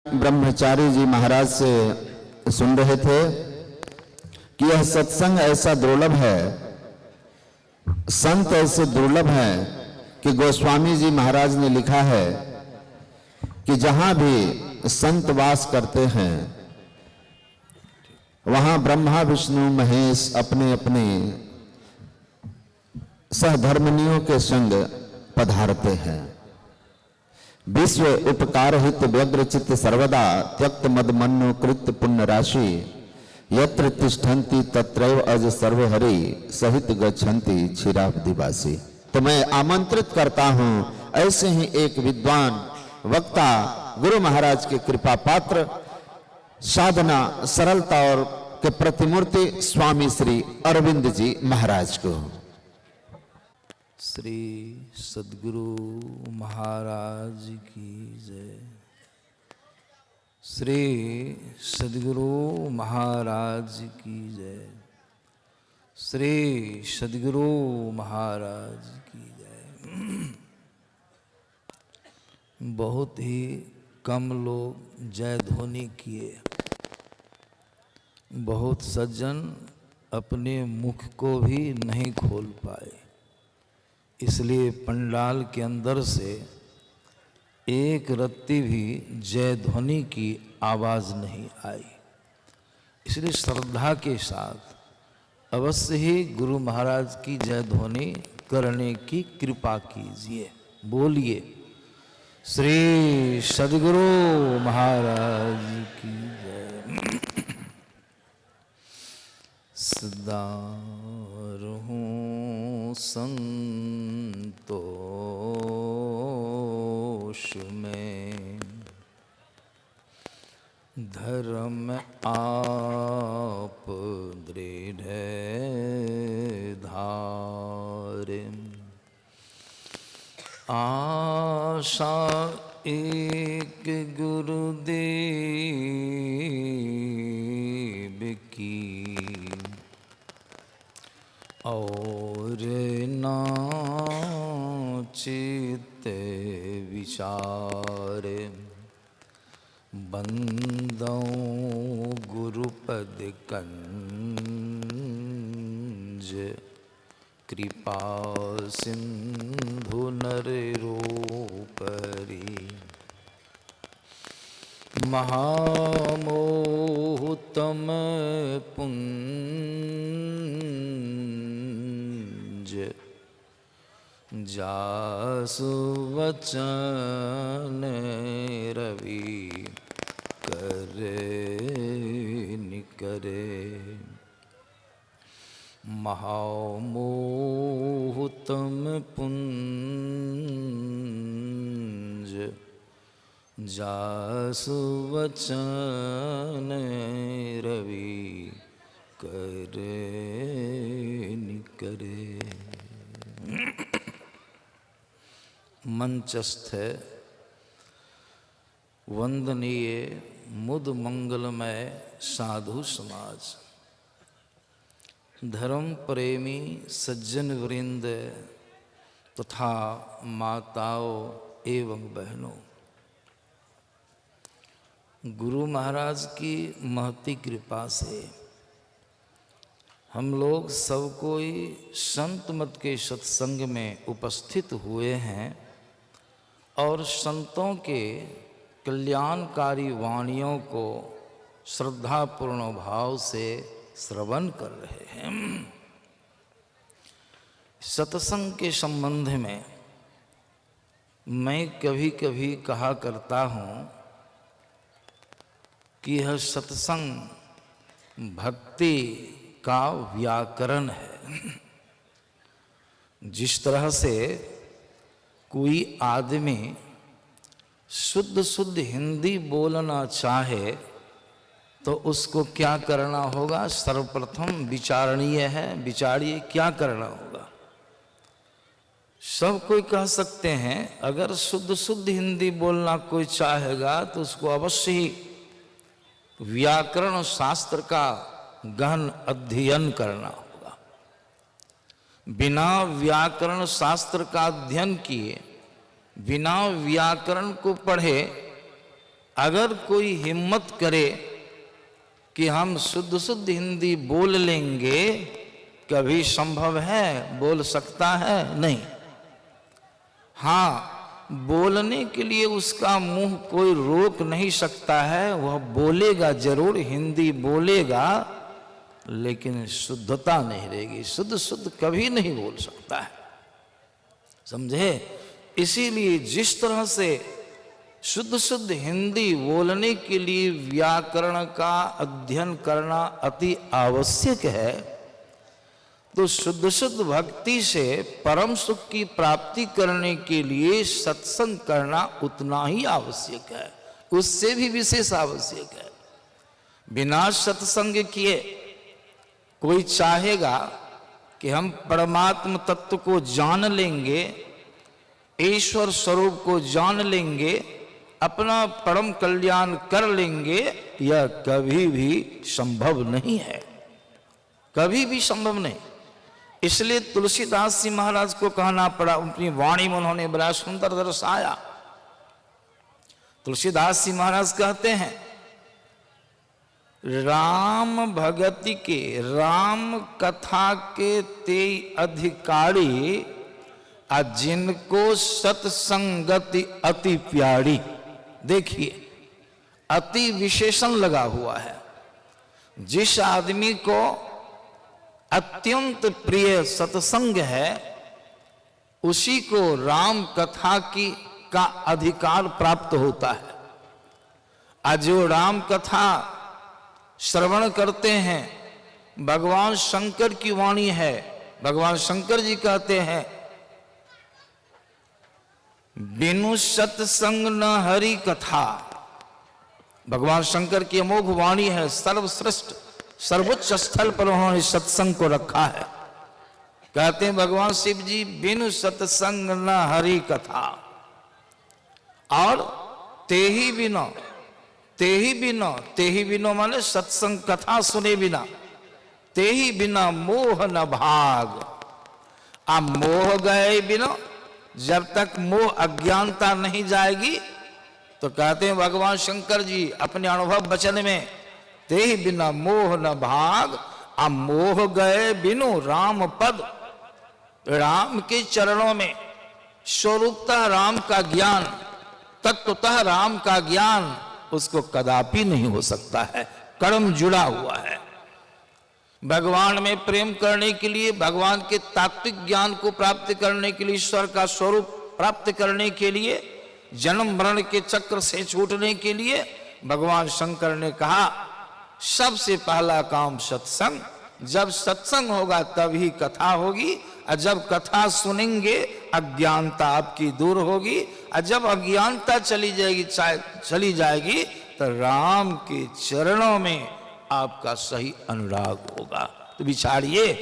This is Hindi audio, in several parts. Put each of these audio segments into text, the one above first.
ब्रह्मचारी जी महाराज से सुन रहे थे कि यह सत्संग ऐसा दुर्लभ है, संत ऐसे दुर्लभ हैं कि गोस्वामी जी महाराज ने लिखा है कि जहां भी संत वास करते हैं वहां ब्रह्मा विष्णु महेश अपने अपने सहधर्मिणियों के संग पधारते हैं। विश्व उपकार हित व्यग्र चित्त सर्वदा त्यक्त मद मन्नु कृत पुण्य राशि यत्र तिष्ठन्ति तत्रैव अज सर्वहरि सहित गच्छन्ति क्षीराब्धिवासी। तो मैं आमंत्रित करता हूं ऐसे ही एक विद्वान वक्ता गुरु महाराज के कृपा पात्र साधना सरलता और के प्रतिमूर्ति स्वामी श्री अरविंद जी महाराज को। श्री सद्गुरु महाराज की जय। श्री सद्गुरु महाराज की जय। श्री सद्गुरु महाराज की जय। बहुत ही कम लोग जय ध्वनि किए। बहुत सज्जन अपने मुख को भी नहीं खोल पाए, इसलिए पंडाल के अंदर से एक रत्ती भी जय ध्वनि की आवाज़ नहीं आई। इसलिए श्रद्धा के साथ अवश्य ही गुरु महाराज की जय ध्वनि करने की कृपा कीजिए। बोलिए श्री सद्गुरु महाराज की जय। सदा रहूं संतोष में, धर्म आप दृढ़ धारे, आशा एक गुरुदेव की और चित्त विचार, बंदों गुरुपद कंज, कृपा सिंधु नर रूपरी, महामोहतम पुंज, जासु वचन रवि करे निकरे, महामोहतम पुंज, जासु वचन रवि करे निकरे। मंचस्थ वंदनीय मुद मंगलमय साधु समाज, धर्म प्रेमी सज्जन वृंद तथा माताओं एवं बहनों, गुरु महाराज की महती कृपा से हम लोग सब कोई संत मत के सत्संग में उपस्थित हुए हैं और संतों के कल्याणकारी वाणियों को श्रद्धापूर्ण भाव से श्रवण कर रहे हैं। सत्संग के संबंध में मैं कभी कभी कहा करता हूँ कि यह सत्संग भक्ति का व्याकरण है। जिस तरह से कोई आदमी शुद्ध शुद्ध हिंदी बोलना चाहे तो उसको क्या करना होगा? सर्वप्रथम विचारणीय है, विचारिए क्या करना होगा। सब कोई कह सकते हैं, अगर शुद्ध शुद्ध हिंदी बोलना कोई चाहेगा तो उसको अवश्य ही व्याकरण शास्त्र का गहन अध्ययन करना होगा। बिना व्याकरण शास्त्र का अध्ययन किए, बिना व्याकरण को पढ़े अगर कोई हिम्मत करे कि हम शुद्ध शुद्ध हिंदी बोल लेंगे, कभी संभव है? बोल सकता है? नहीं। हाँ, बोलने के लिए उसका मुंह कोई रोक नहीं सकता है, वह बोलेगा जरूर, हिंदी बोलेगा, लेकिन शुद्धता नहीं रहेगी। शुद्ध शुद्ध कभी नहीं बोल सकता है, समझे? इसीलिए जिस तरह से शुद्ध शुद्ध हिंदी बोलने के लिए व्याकरण का अध्ययन करना अति आवश्यक है, तो शुद्ध शुद्ध भक्ति से परम सुख की प्राप्ति करने के लिए सत्संग करना उतना ही आवश्यक है, उससे भी विशेष आवश्यक है। बिना सत्संग किए कोई चाहेगा कि हम परमात्म तत्व को जान लेंगे, ईश्वर स्वरूप को जान लेंगे, अपना परम कल्याण कर लेंगे, यह कभी भी संभव नहीं है, कभी भी संभव नहीं। इसलिए तुलसीदास जी महाराज को कहना पड़ा, अपनी वाणी में उन्होंने बड़ा सुंदर दर्शाया। तुलसीदास जी महाराज कहते हैं, राम भगति के, राम कथा के ते अधिकारी, जिनको सत्संगति अति प्यारी। देखिए, अति विशेषण लगा हुआ है। जिस आदमी को अत्यंत प्रिय सत्संग है, उसी को राम कथा की का अधिकार प्राप्त होता है। आज जो राम कथा श्रवण करते हैं, भगवान शंकर की वाणी है। भगवान शंकर जी कहते हैं, बिनु सत्संग न हरि कथा। भगवान शंकर की अमोघ वाणी है, सर्वश्रेष्ठ सर्वोच्च स्थल पर उन्होंने सत्संग को रखा है। कहते हैं भगवान शिव जी, बिनु सत्संग न हरि कथा, और तेहि बिना, तेहि बिना, तेहि बिना माने सत्संग कथा सुने बिना, तेहि बिना मोह न भाग। आप मोह गए बिना, जब तक मोह अज्ञानता नहीं जाएगी, तो कहते हैं भगवान शंकर जी अपने अनुभव वचन में, तेहि बिना मोह न भाग, मोह गए बिनु राम पद। राम के चरणों में स्वरूपतः राम का ज्ञान, तत्वतः राम का ज्ञान उसको कदापि नहीं हो सकता है, कर्म जुड़ा हुआ है। भगवान में प्रेम करने के लिए, भगवान के तात्विक ज्ञान को प्राप्त करने के लिए, ईश्वर का स्वरूप प्राप्त करने के लिए, जन्म मरण के चक्र से छूटने के लिए भगवान शंकर ने कहा, सबसे पहला काम सत्संग। जब सत्संग होगा तभी कथा होगी, और जब कथा सुनेंगे अज्ञानता आपकी दूर होगी, और जब अज्ञानता चली जाएगी तो राम के चरणों में आपका सही अनुराग होगा। तो विचारिए,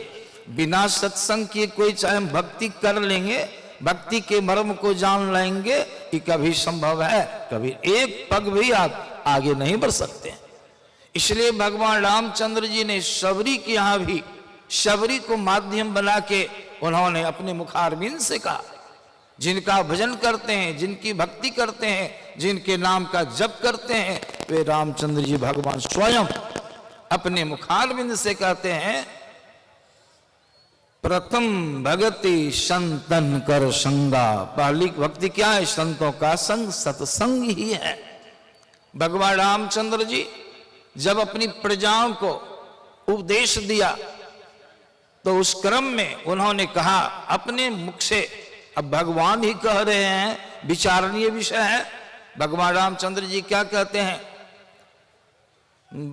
बिना सत्संग किए कोई चाहे हम भक्ति कर लेंगे, भक्ति के मर्म को जान लेंगे, कि कभी संभव है? कभी एक पग भी आप आगे नहीं बढ़ सकते। इसलिए भगवान रामचंद्र जी ने शबरी के यहां भी, शबरी को माध्यम बना के उन्होंने अपने मुखारबिंद से कहा, जिनका भजन करते हैं, जिनकी भक्ति करते हैं, जिनके नाम का जप करते हैं, वे रामचंद्र जी भगवान स्वयं अपने मुखारबिंद से कहते हैं, प्रथम भगति संतन कर संगा। पहली भक्ति क्या है? संतों का संग, सत्संग ही है। भगवान रामचंद्र जी जब अपनी प्रजाओं को उपदेश दिया, तो उस क्रम में उन्होंने कहा अपने मुख से, अब भगवान ही कह रहे हैं, विचारणीय विषय है। भगवान रामचंद्र जी क्या कहते हैं?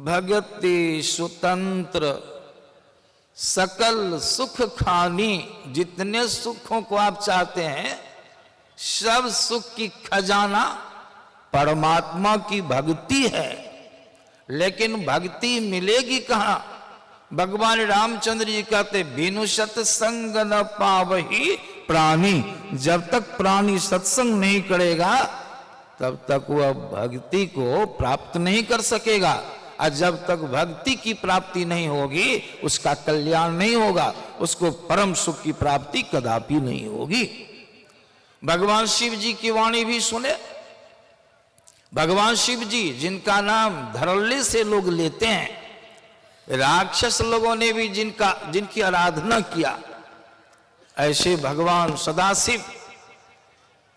भगति स्वतंत्र सकल सुख खानी। जितने सुखों को आप चाहते हैं, सब सुख की खजाना परमात्मा की भक्ति है। लेकिन भक्ति मिलेगी कहां? भगवान रामचंद्र जी कहते, बिनु सत्संग न पावही प्राणी। जब तक प्राणी सत्संग नहीं करेगा, तब तक वह भक्ति को प्राप्त नहीं कर सकेगा। और जब तक भक्ति की प्राप्ति नहीं होगी, उसका कल्याण नहीं होगा, उसको परम सुख की प्राप्ति कदापि नहीं होगी। भगवान शिव जी की वाणी भी सुने, भगवान शिव जी जिनका नाम धड़ल्ले से लोग लेते हैं, राक्षस लोगों ने भी जिनकी आराधना किया, ऐसे भगवान सदाशिव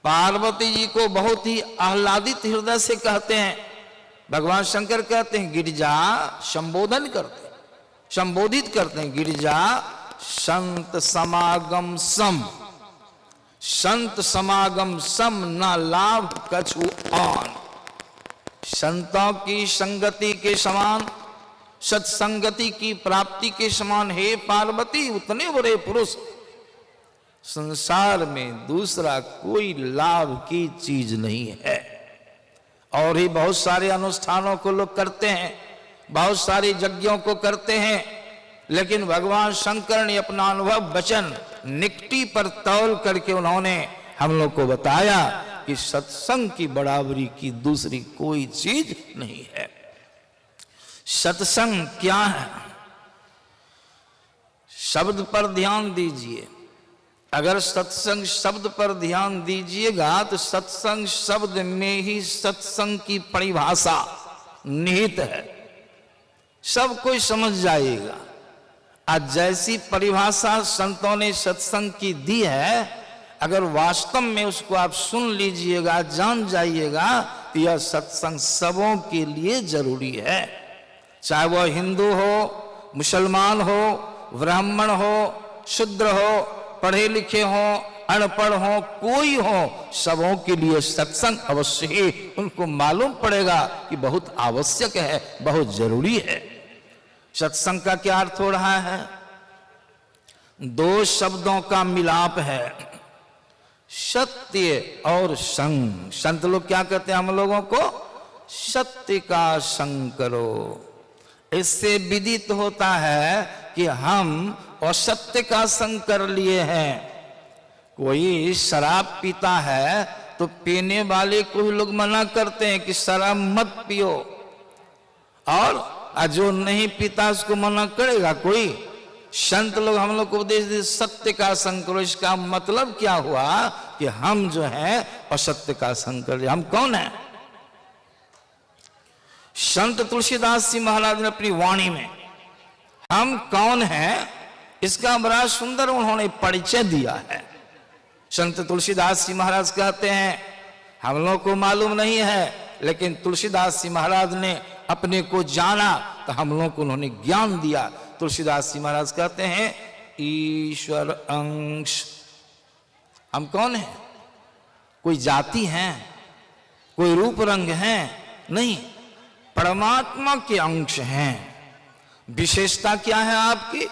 पार्वती जी को बहुत ही आह्लादित हृदय से कहते हैं। भगवान शंकर कहते हैं गिरिजा संबोधित करते हैं, गिरिजा संत समागम सम, संत समागम सम न लाभ कछु आन। संतों की संगति के समान, सत्संगति की प्राप्ति के समान हे पार्वती उतने बड़े पुरुष संसार में दूसरा कोई लाभ की चीज नहीं है। और ही बहुत सारे अनुष्ठानों को लोग करते हैं, बहुत सारे यज्ञों को करते हैं, लेकिन भगवान शंकर ने अपना अनुभव वचन निकटी पर तौल करके उन्होंने हम लोग को बताया कि सत्संग की बराबरी की दूसरी कोई चीज नहीं है। सत्संग क्या है? शब्द पर ध्यान दीजिए। अगर सत्संग शब्द पर ध्यान दीजिएगा तो सत्संग शब्द में ही सत्संग की परिभाषा निहित है, सब कोई समझ जाएगा। आज जैसी परिभाषा संतों ने सत्संग की दी है, अगर वास्तव में उसको आप सुन लीजिएगा, जान जाइएगा तो यह सत्संग सबों के लिए जरूरी है। चाहे वह हिंदू हो, मुसलमान हो, ब्राह्मण हो, शूद्र हो, पढ़े लिखे हो, अनपढ़ हो, कोई हो, सबों के लिए सत्संग अवश्य ही उनको मालूम पड़ेगा कि बहुत आवश्यक है, बहुत जरूरी है। सत्संग का क्या अर्थ हो रहा है? दो शब्दों का मिलाप है, सत्य और संग। संत लोग क्या कहते हैं हम लोगों को? सत्य का संग करो। इससे विदित होता है कि हम असत्य का संग कर लिए हैं। कोई शराब पीता है तो पीने वाले को ही लोग मना करते हैं कि शराब मत पियो, और जो नहीं पीता उसको मना करेगा कोई? संत लोग हम लोग को उपदेश दे सत्य का संग करो। इसका मतलब क्या हुआ कि हम जो है असत्य का संग कर रहे। हम कौन है? संत तुलसीदास जी महाराज ने अपनी वाणी में हम कौन हैं इसका बड़ा सुंदर उन्होंने परिचय दिया है। संत तुलसीदास जी महाराज कहते हैं हम लोग को मालूम नहीं है, लेकिन तुलसीदास जी महाराज ने अपने को जाना तो हम लोग को उन्होंने ज्ञान दिया। तुलसीदास जी महाराज कहते हैं ईश्वर अंश। हम कौन हैं? कोई जाति हैं, कोई रूप रंग हैं? नहीं, परमात्मा के अंश हैं। विशेषता क्या है आपकी?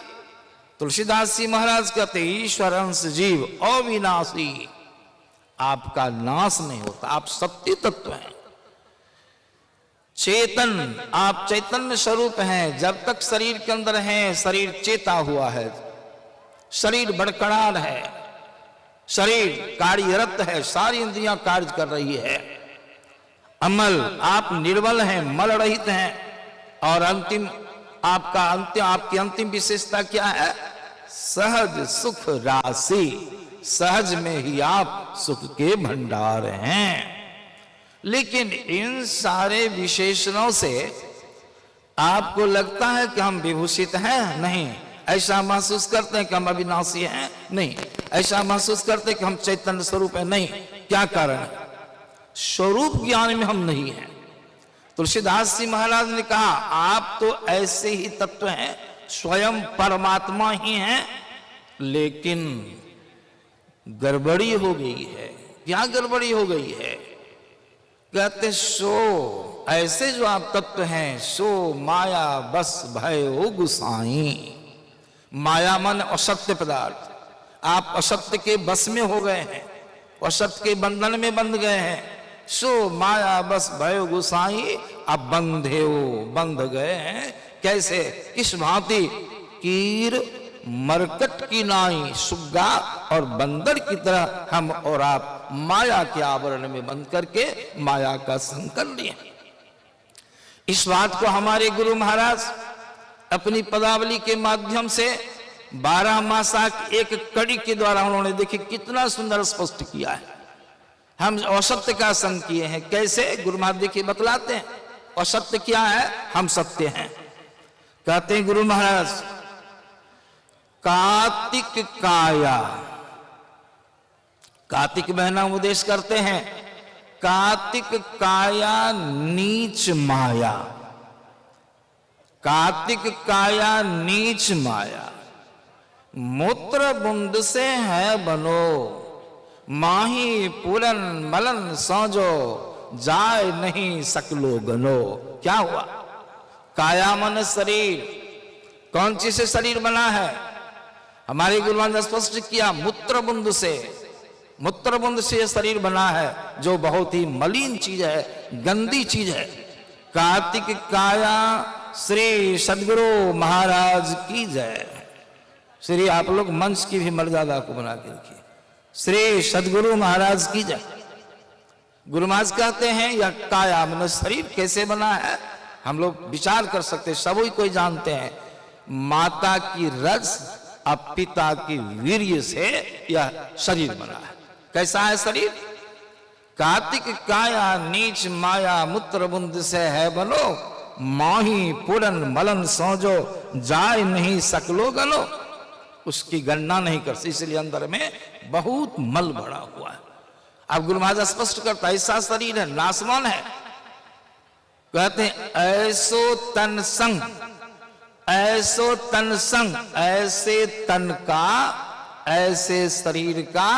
तुलसीदास जी महाराज कहते ईश्वर अंश जीव अविनाशी, आपका नाश नहीं होता, आप सत्य तत्व हैं। चेतन, आप चैतन्य स्वरूप हैं। जब तक शरीर के अंदर हैं, शरीर चेता हुआ है, शरीर बरकरार है, शरीर कार्यरत है, सारी इंद्रियां कार्य कर रही है। अमल, आप निर्मल हैं, मल रहित हैं। और अंतिम आपकी अंतिम विशेषता क्या है? सहज सुख राशि, सहज में ही आप सुख के भंडार हैं। लेकिन इन सारे विशेषणों से आपको लगता है कि हम विभूषित हैं? नहीं। ऐसा महसूस करते हैं कि हम अविनाशी हैं? नहीं। ऐसा महसूस करते हैं कि हम चैतन्य स्वरूप हैं? नहीं। क्या कारण है? स्वरूप ज्ञान में हम नहीं हैं। तुलसीदास जी महाराज ने कहा आप तो ऐसे ही तत्व हैं, स्वयं परमात्मा ही हैं, लेकिन गड़बड़ी हो गई है। क्या गड़बड़ी हो गई है? कहते सो ऐसे जो आप तत्व हैं सो माया बस भयो गुसाई। माया मन असत्य पदार्थ, आप असत्य के बस में हो गए हैं, असत्य के बंधन में बंध गए हैं। सो माया बस भयो गुसाई, अब बंधे हो, बंध गए हैं। कैसे? किस भांति? कीर मरकट की नाई, सुग्गा और बंदर की तरह हम और आप माया के आवरण में बंद करके माया का संग कर लिए। इस बात को हमारे गुरु महाराज अपनी पदावली के माध्यम से 12 मासा की एक कड़ी के द्वारा उन्होंने देखिए कितना सुंदर स्पष्ट किया है। हम असत्य का संग किए हैं। कैसे? गुरु महाराज देखिए बतलाते हैं। असत्य क्या है? हम सत्य हैं। कहते हैं गुरु महाराज, कार्तिक काया, कार्तिक महीना उपदेश करते हैं, कार्तिक काया नीच माया, कार्तिक काया नीच माया, मूत्र बुंद से है बनो, माही पूरन मलन सौजो, जाय नहीं सकलो गनो। क्या हुआ? काया मन शरीर, कौन चीज से शरीर बना है? हमारे गुरुवान ने स्पष्ट किया, मूत्र बुंद से, मूत्र बुंद से शरीर बना है, जो बहुत ही मलिन चीज है, गंदी चीज है। कार्तिक काया श्री सदगुरु महाराज की जय। श्री आप लोग मंच की भी मर्यादा को बना के रखिए। श्री सदगुरु महाराज की जय। गुरु महाराज कहते हैं यह काया मन शरीर कैसे बना है? हम लोग विचार कर सकते, सभी कोई जानते हैं, माता की रज और पिता की वीर्य से यह शरीर बना है। कैसा है शरीर? कार्तिक काया नीच माया, मूत्र बुंद से है बनो, माही पूरन मलन सौजो, जाय नहीं सकलो गलो। उसकी गणना नहीं कर सकते, इसलिए अंदर में बहुत मल भरा हुआ है। अब गुरु महाराज स्पष्ट करता है, ऐसा शरीर है, नासवान है। कहते हैं ऐसो तन संग, ऐसो तन संग, ऐसे तन का, ऐसे शरीर का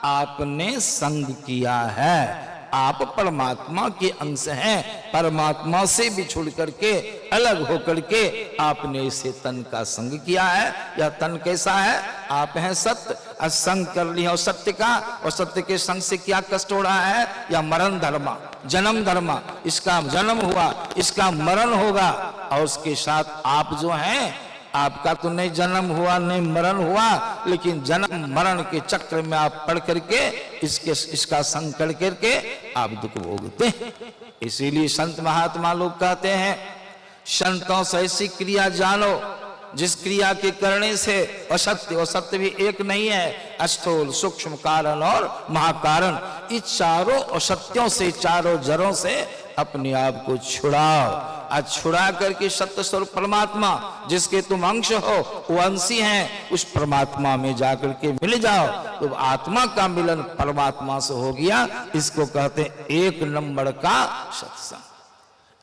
आपने संग किया है। आप परमात्मा के अंश हैं, परमात्मा से बिछुड़ करके, अलग होकर के आपने इसे तन का संग किया है। यह तन कैसा है? आप हैं सत्य, और संग कर लिया और सत्य का, और सत्य के संग से क्या कष्ट हो रहा है? या मरण धर्मा, जन्म धर्मा, इसका जन्म हुआ, इसका मरण होगा, और उसके साथ आप जो हैं, आपका तो नहीं जन्म हुआ नहीं मरण हुआ, लेकिन जन्म मरण के चक्र में आप पड़ करके इसका संग कर करके आप दुख भोगते हैं। इसीलिए संत महात्मा लोग कहते हैं, संतों से ऐसी क्रिया जानो जिस क्रिया के करने से असत्य, असत्य भी एक नहीं है, स्थूल सूक्ष्म कारण और महाकारण, इस चारों असत्यों से, चारों जड़ों से अपने आप को छुड़ाओ। आज छुड़ा करके सत्य स्वरूप परमात्मा जिसके तुम अंश हो, वो अंशी हैं, उस परमात्मा में जाकर के मिल जाओ, तो आत्मा का मिलन परमात्मा से हो गया। इसको कहते हैं एक नंबर का सत्संग।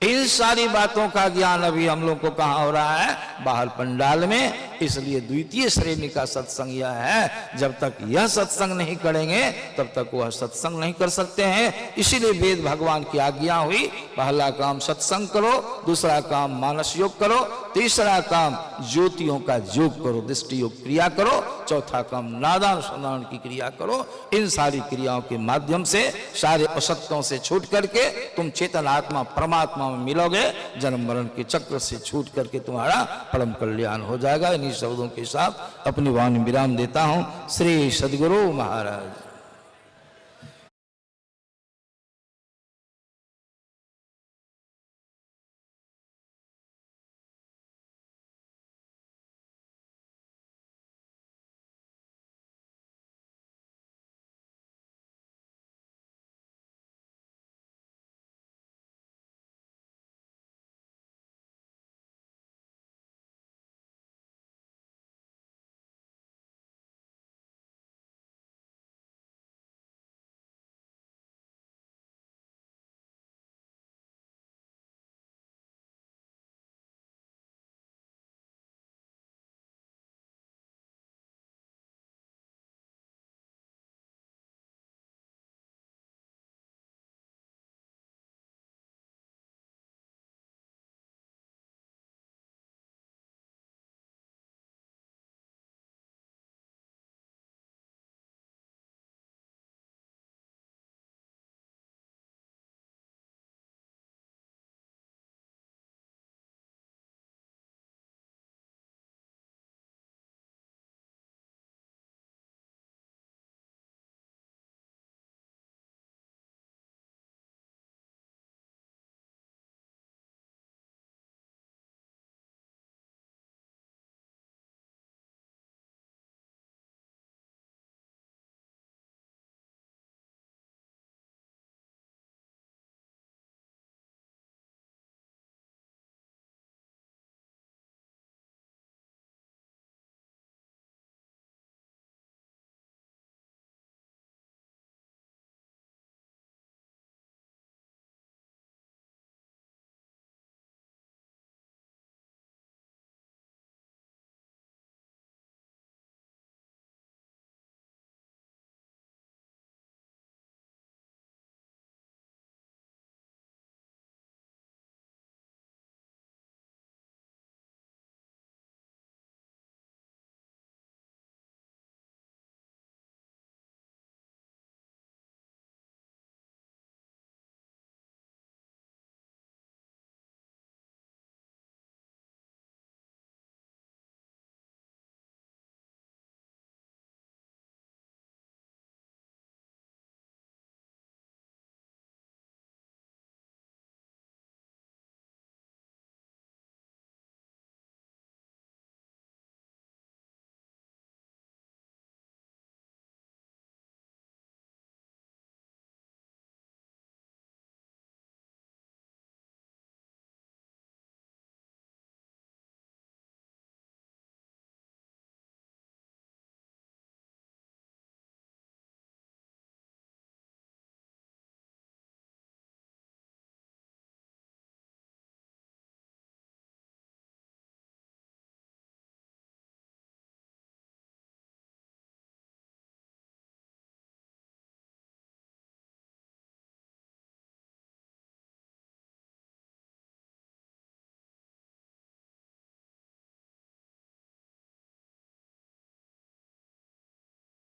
इन सारी बातों का ज्ञान अभी हम लोग को कहाँ हो रहा है? बाहर पंडाल में। इसलिए द्वितीय श्रेणी का सत्संग यह है, जब तक यह सत्संग नहीं करेंगे तब तक वह सत्संग नहीं कर सकते हैं। इसीलिए वेद भगवान की आज्ञा हुई, पहला काम सत्संग करो, दूसरा काम मानस योग करो, तीसरा काम ज्योतियों का योग करो, दृष्टि योग क्रिया करो, चौथा काम नादान सुनान की क्रिया करो। इन सारी क्रियाओं के माध्यम से सारे असत्यों से छूट करके तुम चेतन आत्मा परमात्मा में मिलोगे। जन्म मरण के चक्र से छूट करके तुम्हारा परम कल्याण हो जाएगा। इन्हीं शब्दों के साथ अपनी वाणी विराम देता हूं। श्री सदगुरु महाराज।